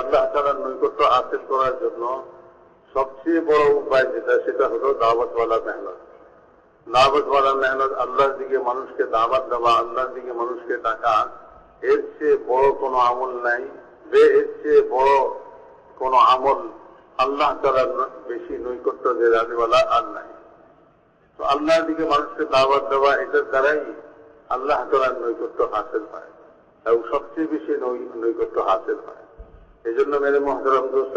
আল্লাহ তাআলার নৈকট্য হাসিল করার জন্য সবচেয়ে বড় উপায় যেটা, সেটা হলো দাওয়াতওয়ালা মেহনত। দাওয়াতওয়ালা মেহনত, আল্লাহর দিকে মানুষকে দাওয়াত দেওয়া, আল্লাহর দিকে মানুষকে ডাকা, এর চেয়ে বড় কোনো আমল নাই। এর চেয়ে বড় কোনো আমল আল্লাহ তাআলার বেশি নৈকট্য দেওয়ালা আর নাই। তো আল্লাহর দিকে মানুষকে দাওয়াত দেওয়া, এটার দ্বারাই আল্লাহ তাআলার নৈকট্য হাসিল হয় এবং সবচেয়ে বেশি নৈকট্য হাসিল হয়। এই জন্য মেরে মুহতারাম দোস্ত,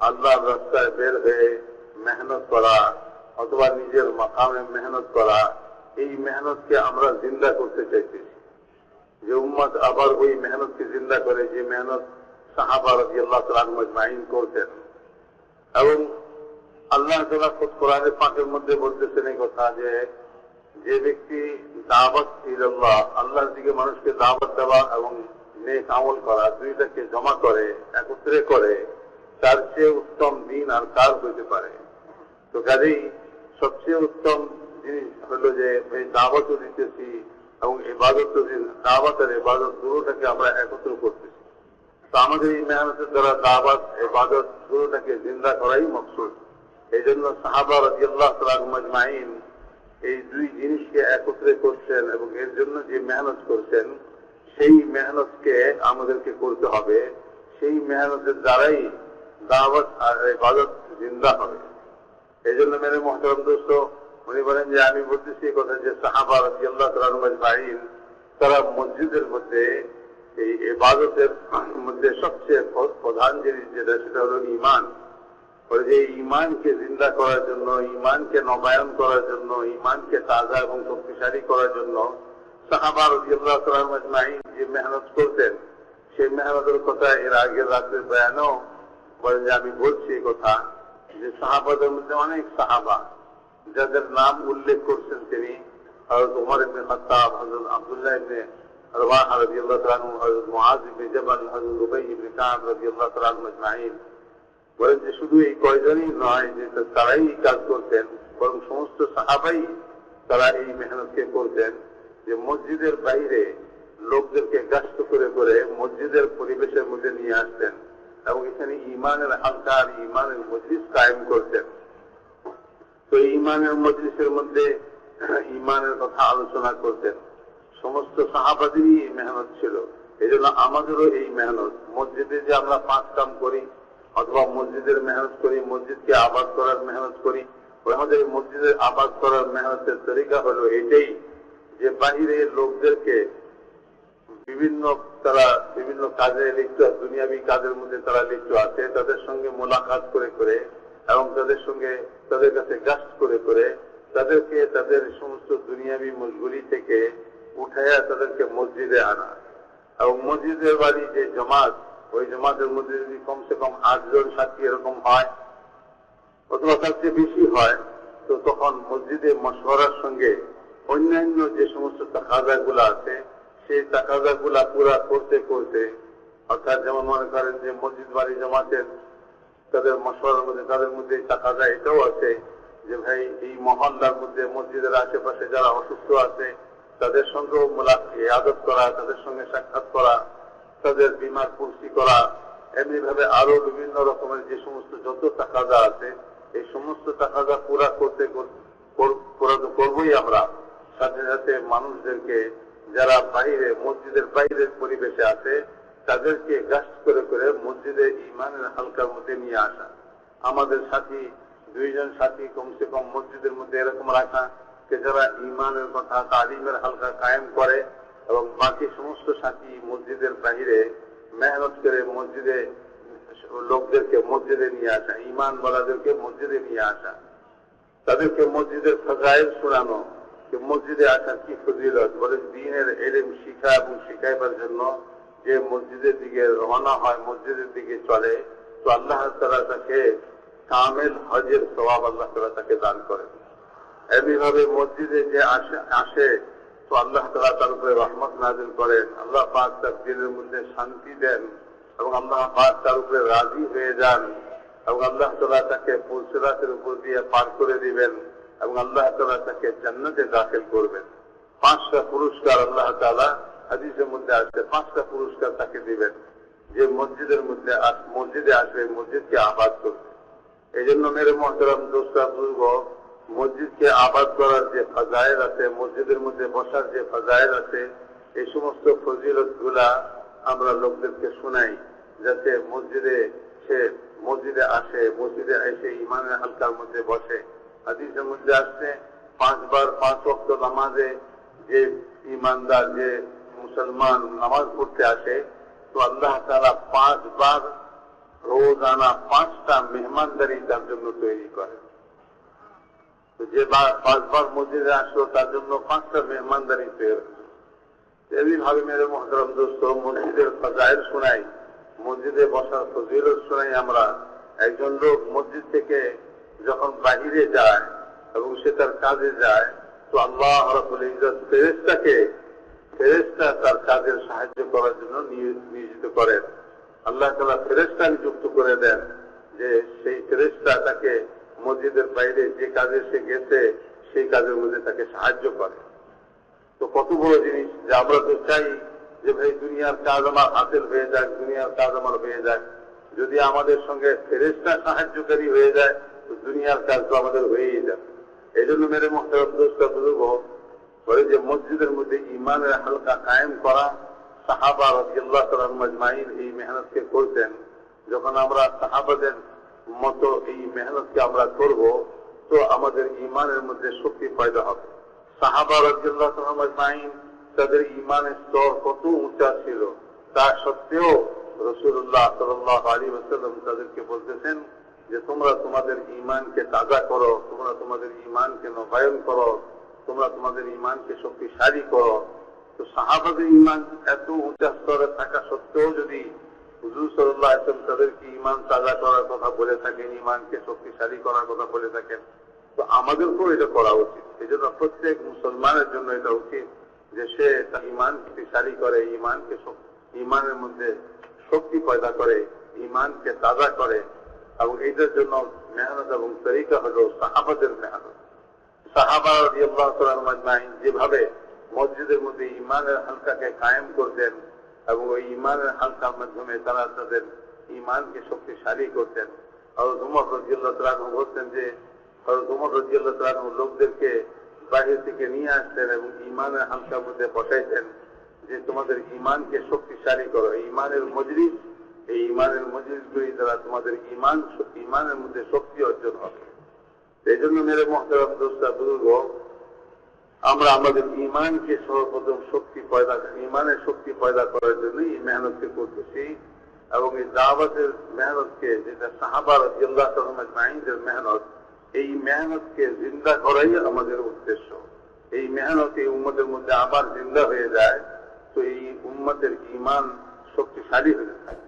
আল্লাহর রাস্তায় বের হয়ে মেহনত করা অথবা নিজের মাকামে মেহনত করা, এই মেহনতকে আমরা জিন্দা করতে চাইতেছি। যে উম্মত আবার ওই মেহনতকে জিন্দা করে, যে মেহনত সাহাবা রাদিয়াল্লাহু তাআলা আনহুম আজমাইন করতেন। এবং আল্লাহ তাআলা খুদ কোরআনে পাকের মধ্যে বলতেছেন এই কথা, যে ব্যক্তি দাওয়াত ইলাল্লাহ, আল্লাহর দিকে মানুষকে দাওয়াত দেওয়া এবং নেক আমল করা, দুইটাকে জমা করে, একত্রে করে, তার চেয়ে উত্তম দিন আর কার হইতে পারে। তো কাজেই সবচেয়ে উত্তম জিনিস হলো যে এই দাওয়াতও দিতেছি এবং ইবাদতও, দাওয়াত আর ইবাদত দুটোটাকে আমরা একত্র করতেছি। তো আমাদের এই মেহনতের দ্বারা দাওয়াত, ইবাদত দুটোটাকে জিন্দা করাই মকসুদ। এই জন্য সাহাবা রাদিয়াল্লাহু তাআলা আনহুম আজমাইন এই দুই জিনিসকে একত্রে করছেন এবং এর জন্য যে মেহনত করছেন, সেই মেহনতকে আমাদেরকে করতে হবে। সেই মেহনতের দ্বারাই দাওয়াত আর ইবাদত জিন্দা হবে। এই জন্য মেরে মুহতারাম দোস্ত, উনি বলেন যে আমি বলতেছি এই কথা যে সাহাবা রাদিয়াল্লাহু তাআলা আনহুম আজমাইন তারা মসজিদের মধ্যে এই ইবাদতের মধ্যে সবচেয়ে প্রধান জিনিস যেটা, সেটা হলো ঈমান। যে ঈমানকে জিন্দা করার জন্য, ঈমানকে নবায়ন করার জন্য, ঈমানকে তাজা এবং শক্তিশালী করার জন্য সাহাবা রাদিয়াল্লাহু তাআলা আনহুম আজমাইন যে মেহনত করতেন, সেই মেহনতের কথা এর আগের রাতের বয়ানেও বলেন যে আমি বলছি এই কথা, যে সাহাবাদের মধ্যে অনেক সাহাবা যাদের নাম উল্লেখ করছেন তিনি, হযরত ওমর ইবনে খাত্তাব, হযরত আব্দুল্লাহ ইবনে রাওয়াহা রাদিয়াল্লাহু তাআলা আনহু, হযরত মুআয ইবনে জাবাল, হযরত উবাই ইবনে কাব রাদিয়াল্লাহু তাআলা আনহুম আজমাইন। বলেন যে শুধু এই কয়জনই নয় যে তারাই কাজ করতেন, বরং সমস্ত সাহাবাই তারা এই মেহনতকে করতেন, যে মসজিদের বাইরে লোকদেরকে গাস্ত করে করে মসজিদের পরিবেশের মধ্যে নিয়ে আসতেন এবং এখানে ঈমানের হালকা আর ঈমানের মজলিস কায়েম করতেন। তো এই ঈমানের মজলিসের মধ্যে ঈমানের কথা আলোচনা করতেন। সমস্ত সাহাবাদেরই এই মেহনত ছিল। এই জন্য আমাদেরও এই মেহনত, মসজিদে যে আমরা 5 কাম করি অথবা মসজিদের মেহনত করি, মসজিদকে আবাদ করার মেহনত করি, আমাদের মসজিদের আবাদ করার মেহনতের তরিকা হলো এটাই, যে বাহিরে লোকদেরকে তারা বিভিন্ন কাজে লিপ্ত, দুনিয়াবী কাজের মধ্যে তারা লিপ্ত আছে, তাদের সঙ্গে মোলাকাত করে করে এবং তাদের কাছে গাস্ট করে করে তাদেরকে তাদের সমস্ত দুনিয়াবী মশগুলি থেকে উঠাইয়া তাদেরকে মসজিদে আনা। এবং মসজিদের বাড়ি যে জমাত, ওই জমাতের মধ্যে যদি কমসে কম 8 জন সাথী এরকম হয় অথবা তার চেয়ে বেশি হয়, তো তখন মসজিদে মশওয়ারার সঙ্গে অন্যান্য যে সমস্ত তাকাজাগুলো আছে, সেই তাকাজাগুলা পুরা করতে করতে, অর্থাৎ যেমন মনে করেন যে মসজিদ বাড়ি জমাতের তাদের মশওয়ারার মধ্যে তাদের মধ্যে তাকাজা এটাও আছে যে ভাই এই মহল্লার মধ্যে মসজিদের আশেপাশে যারা অসুস্থ আছে তাদের সঙ্গেও ইবাদত করা, তাদের সঙ্গে সাক্ষাৎ করা, তাদের বিমার পুষ্টি করা, এমনি ভাবে আরো বিভিন্ন রকমের যে সমস্ত যত তাকাজা আছে, এই সমস্ত তাকাজা পুরা করতে করবোই আমরা। সাথে সাথে মানুষদেরকে যারা বাইরে, মসজিদের বাইরের পরিবেশে আছে, তাদেরকে গাস্ট করে করে মসজিদে ঈমানের হালকার মধ্যে নিয়ে আসা। আমাদের সাথী 2 জন সাথী কমসে কম মসজিদের মধ্যে এরকম রাখা যে যারা ঈমানের কথা, তালিমের হালকা কায়েম করে, এবং বাকি সমস্ত সাথী মসজিদের বাইরে মেহনত করে মসজিদে লোকদেরকে মসজিদে নিয়ে আসা, ঈমান ওয়ালাদেরকে মসজিদে নিয়ে আসা, তাদেরকে মসজিদের ফাজাইল শোনানো, যে মসজিদে আসার কি ফজিলত। বলে দ্বীনের ইলম শিখা এবং শিখাইবার জন্য যে মসজিদের দিকে রওনা হয়, মসজিদের দিকে চলে, তো আল্লাহ তাআলা তাকে কামেল হজের সওয়াব আল্লাহ তাআলা তাকে দান করেন। এমনিভাবে মসজিদে যে আসে তো আল্লাহ তাআলা তার উপরে রহমত নাযিল করেন, আল্লাহ পাক তার দিলের মধ্যে শান্তি দেন এবং আল্লাহ পাক তার উপরে রাজি হয়ে যান এবং আল্লাহ তাআলা তাকে পুলসিরাতের উপর দিয়ে পার করে দিবেন এবং আল্লাহ তাআলা তাকে জান্নাতে দাখিল করবেন। 5টা পুরস্কার আল্লাহ তাআলা হাদিসের মধ্যে আছে, 5টা পুরস্কার তাকে দিবেন। যে মসজিদে আসবে, মসজিদকে আবাদ করবে। এই জন্য মেরে মোহতারাম দোস্তা বুজুর্গ, মসজিদকে আবাদ করার যে ফাজাইল আছে, মসজিদের মধ্যে বসার যে ফাজাইল আছে, এই সমস্ত ফজিলত গুলা আমরা লোকদেরকে শোনাই, যাতে মসজিদে আসে, মসজিদে এসে ইমানের হালকার মধ্যে বসে। হাদিসের মধ্যে আসছে 5 বার 5 ওয়াক্ত নামাজে যে ইমানদার, যে মুসলমান নামাজ পড়তে আসে, তো আল্লাহ তাআলা 5 বার রোজানা 5টা মেহমানদারি তার জন্য তৈরি করে। তো যে 5 বার মসজিদে আসলো তার জন্য 5টা মেহমানদারি তৈরি। এইভাবে মেরে মোহতারাম দোস্ত, মসজিদের ফাজাইল শোনাই, মসজিদে বসার ফজিলত শোনাই আমরা। একজন লোক মসজিদ থেকে যখন বাহিরে যায় এবং সে তার কাজে যায়, তো আল্লাহ রাব্বুল ইজ্জত ফেরেশতা তার কাজের সাহায্য করার জন্য নিয়োজিত করেন। আল্লাহ তাআলা ফেরেশতা নিযুক্ত করে দেন, যে সেই ফেরেশতা তাকে মসজিদের বাইরে যে কাজে সে গেছে সেই কাজের মধ্যে তাকে সাহায্য করে। তো কত বড় জিনিস যে আমরা তো চাই যে ভাই দুনিয়ার কাজ আমার হাসিল হয়ে যাক, দুনিয়ার কাজ আমার হয়ে যাক। যদি আমাদের সঙ্গে ফেরেশতা সাহায্যকারী হয়ে যায়, তো দুনিয়ার কাজ তো আমাদের হয়েই যাবে। এই জন্য মেরে মোহতারাম দোস্ত বুজুর্গ বলে যে মসজিদের মধ্যে ইমানের হালকা কায়েম করা, সাহাবা রাদিয়াল্লাহু তাআলা আজমাইন এই মেহনতকে করতেন। যখন আমরা সাহাবাদের মতো এই মেহনতকে আমরা করব, তো আমাদের ইমানের মধ্যে শক্তি পয়দা হবে। সাহাবা রাদিয়াল্লাহু তাআলা আজমাইন তাদের ইমানের স্তর কত উঁচা ছিল, তা সত্ত্বেও রাসূলুল্লাহ সাল্লাল্লাহু আলাইহি ওয়াসাল্লাম তাদেরকে বলতেছেন যে তোমরা তোমাদের ঈমানকে তাজা করো, তোমরা তোমাদের ঈমানকে নবায়ন করো, তোমরা তোমাদের ঈমানকে শক্তিশালী করো। তো সাহাবাদের ঈমান এত উঁচা স্তরে থাকা সত্ত্বেও যদি হুজুর সাল্লাল্লাহু আলাইহি ওয়াসাল্লাম তাদেরকে ঈমান তাজা করার কথা বলে থাকেন, ঈমানকে শক্তিশালী করার কথা বলে থাকেন, তো আমাদেরকেও এটা করা উচিত। এই জন্য প্রত্যেক মুসলমানের জন্য এটা উচিত যে সে তার ঈমান শক্তিশালী করে, ঈমানের মধ্যে শক্তি পয়দা করে, ঈমানকে তাজা করে। এবং এইটার জন্য মেহনত এবং তরিকা হল সাহাবাদের মেহনত। সাহাবা রাদিয়াল্লাহু তাআলা আজমাইন যেভাবে মসজিদের মধ্যে ঈমানের হালকাকে কায়েম করতেন এবং ওই ঈমানের হালকার মাধ্যমে তারা তাদের ঈমানকে শক্তিশালী করতেন। হযরত ওমর রাদিয়াল্লাহু তাআলা বলতেন যে হযরত ওমর রাদিয়াল্লাহু তাআলা লোকদেরকে বাহির থেকে নিয়ে আসতেন এবং ঈমানের হালকার মধ্যে বসাইতেন যে তোমাদের ঈমানকে শক্তিশালী করো। এই ঈমানের মজলিসগুলি দ্বারা তোমাদের ঈমানের মধ্যে শক্তি অর্জন হবে। এই জন্য মেরে মুহতারাম দোস্তা বুজুর্গ, আমরা আমাদের ঈমানকে সর্বপ্রথম ঈমানের শক্তি পয়দা করার জন্য এই মেহনতকে করতেছি। এবং এই দাওয়াতের মেহনতকে, যেটা সাহাবা রাদিয়াল্লাহু তাআলা আজমাইনদের মেহনত, এই মেহনতকে জিন্দা করাই আমাদের উদ্দেশ্য। এই মেহনত এই উম্মতের মধ্যে আবার জিন্দা হয়ে যায়, তো এই উম্মতের ঈমান শক্তিশালী হয়ে যায়।